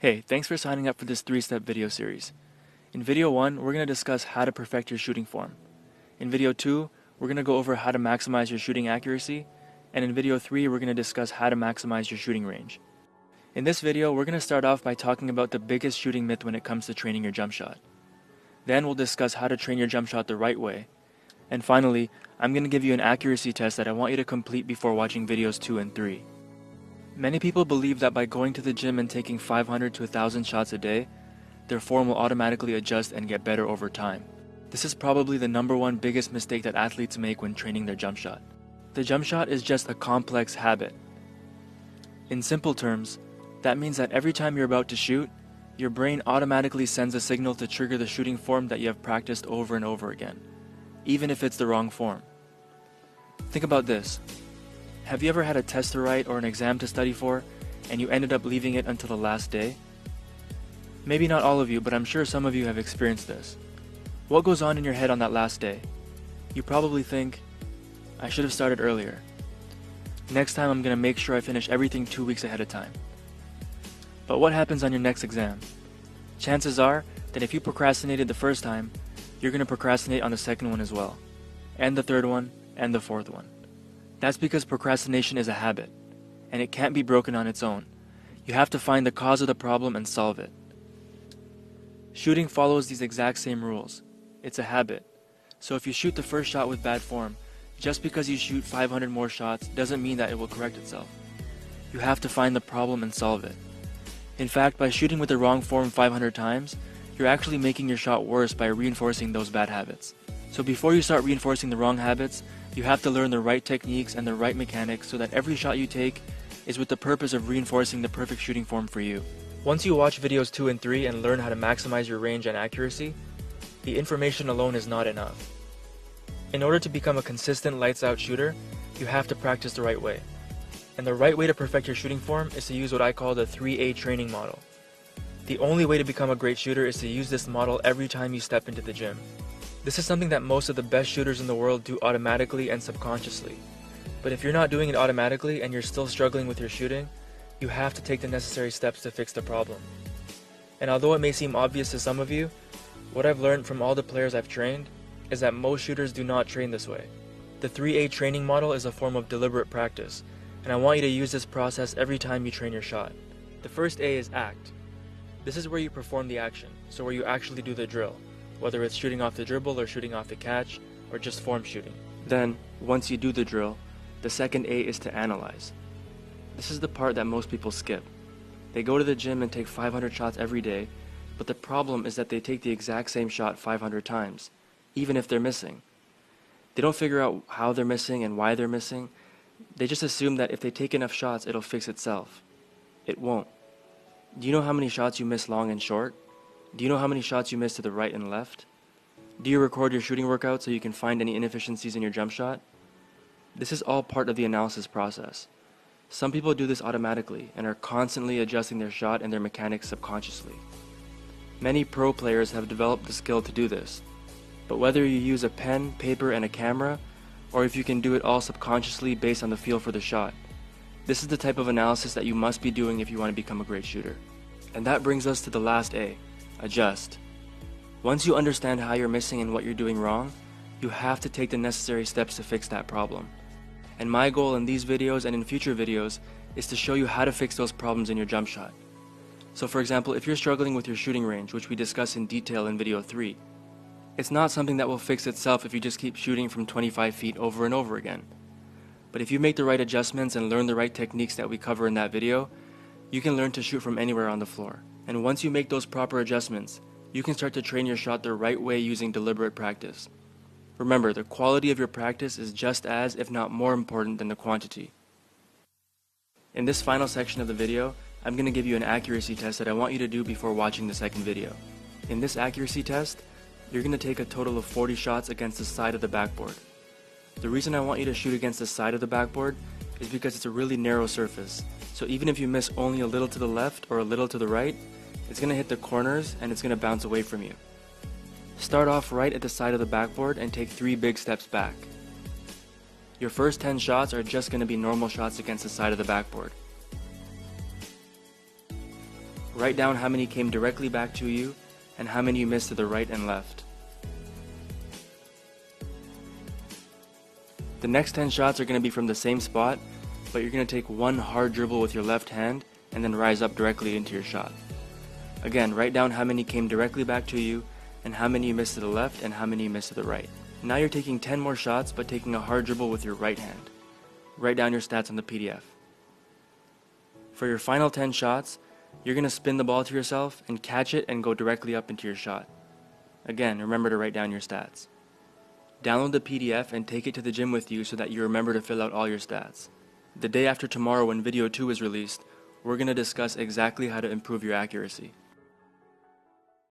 Hey, thanks for signing up for this 3-step video series. In video 1, we're going to discuss how to perfect your shooting form. In video 2, we're going to go over how to maximize your shooting accuracy. And in video 3, we're going to discuss how to maximize your shooting range. In this video, we're going to start off by talking about the biggest shooting myth when it comes to training your jump shot. Then we'll discuss how to train your jump shot the right way. And finally, I'm going to give you an accuracy test that I want you to complete before watching videos 2 and 3. Many people believe that by going to the gym and taking 500 to 1,000 shots a day, their form will automatically adjust and get better over time. This is probably the #1 biggest mistake that athletes make when training their jump shot. The jump shot is just a complex habit. In simple terms, that means that every time you're about to shoot, your brain automatically sends a signal to trigger the shooting form that you have practiced over and over again, even if it's the wrong form. Think about this. Have you ever had a test to write or an exam to study for, and you ended up leaving it until the last day? Maybe not all of you, but I'm sure some of you have experienced this. What goes on in your head on that last day? You probably think, I should have started earlier. Next time I'm going to make sure I finish everything 2 weeks ahead of time. But what happens on your next exam? Chances are that if you procrastinated the first time, you're going to procrastinate on the second one as well, and the third one, and the fourth one. That's because procrastination is a habit, and it can't be broken on its own. You have to find the cause of the problem and solve it. Shooting follows these exact same rules. It's a habit. So if you shoot the first shot with bad form, just because you shoot 500 more shots doesn't mean that it will correct itself. You have to find the problem and solve it. In fact, by shooting with the wrong form 500 times, you're actually making your shot worse by reinforcing those bad habits. So before you start reinforcing the wrong habits, you have to learn the right techniques and the right mechanics so that every shot you take is with the purpose of reinforcing the perfect shooting form for you. Once you watch videos 2 and 3 and learn how to maximize your range and accuracy, the information alone is not enough. In order to become a consistent lights-out shooter, you have to practice the right way. And the right way to perfect your shooting form is to use what I call the 3A training model. The only way to become a great shooter is to use this model every time you step into the gym. This is something that most of the best shooters in the world do automatically and subconsciously. But if you're not doing it automatically and you're still struggling with your shooting, you have to take the necessary steps to fix the problem. And although it may seem obvious to some of you, what I've learned from all the players I've trained is that most shooters do not train this way. The 3A training model is a form of deliberate practice, and I want you to use this process every time you train your shot. The first A is act. This is where you perform the action, so where you actually do the drill, whether it's shooting off the dribble or shooting off the catch, or just form shooting. Then, once you do the drill, the second A is to analyze. This is the part that most people skip. They go to the gym and take 500 shots every day, but the problem is that they take the exact same shot 500 times, even if they're missing. They don't figure out how they're missing and why they're missing. They just assume that if they take enough shots, it'll fix itself. It won't. Do you know how many shots you miss long and short? Do you know how many shots you miss to the right and left? Do you record your shooting workout so you can find any inefficiencies in your jump shot? This is all part of the analysis process. Some people do this automatically and are constantly adjusting their shot and their mechanics subconsciously. Many pro players have developed the skill to do this, but whether you use a pen, paper, and a camera, or if you can do it all subconsciously based on the feel for the shot, this is the type of analysis that you must be doing if you want to become a great shooter. And that brings us to the last A, adjust. Once you understand how you're missing and what you're doing wrong, you have to take the necessary steps to fix that problem. And my goal in these videos and in future videos is to show you how to fix those problems in your jump shot. So for example, if you're struggling with your shooting range, which we discuss in detail in video 3, it's not something that will fix itself if you just keep shooting from 25 feet over and over again. But if you make the right adjustments and learn the right techniques that we cover in that video, you can learn to shoot from anywhere on the floor. And once you make those proper adjustments, you can start to train your shot the right way using deliberate practice. Remember, the quality of your practice is just as, if not more important than the quantity. In this final section of the video, I'm going to give you an accuracy test that I want you to do before watching the second video. In this accuracy test, you're going to take a total of 40 shots against the side of the backboard. The reason I want you to shoot against the side of the backboard is because it's a really narrow surface, so even if you miss only a little to the left or a little to the right, it's going to hit the corners and it's going to bounce away from you. Start off right at the side of the backboard and take 3 big steps back. Your first 10 shots are just going to be normal shots against the side of the backboard. Write down how many came directly back to you and how many you missed to the right and left. The next 10 shots are going to be from the same spot, but you're going to take one hard dribble with your left hand and then rise up directly into your shot. Again, write down how many came directly back to you and how many you missed to the left and how many you missed to the right. Now you're taking 10 more shots but taking a hard dribble with your right hand. Write down your stats on the PDF. For your final 10 shots, you're going to spin the ball to yourself and catch it and go directly up into your shot. Again, remember to write down your stats. Download the PDF and take it to the gym with you so that you remember to fill out all your stats. The day after tomorrow when video 2 is released, we're going to discuss exactly how to improve your accuracy.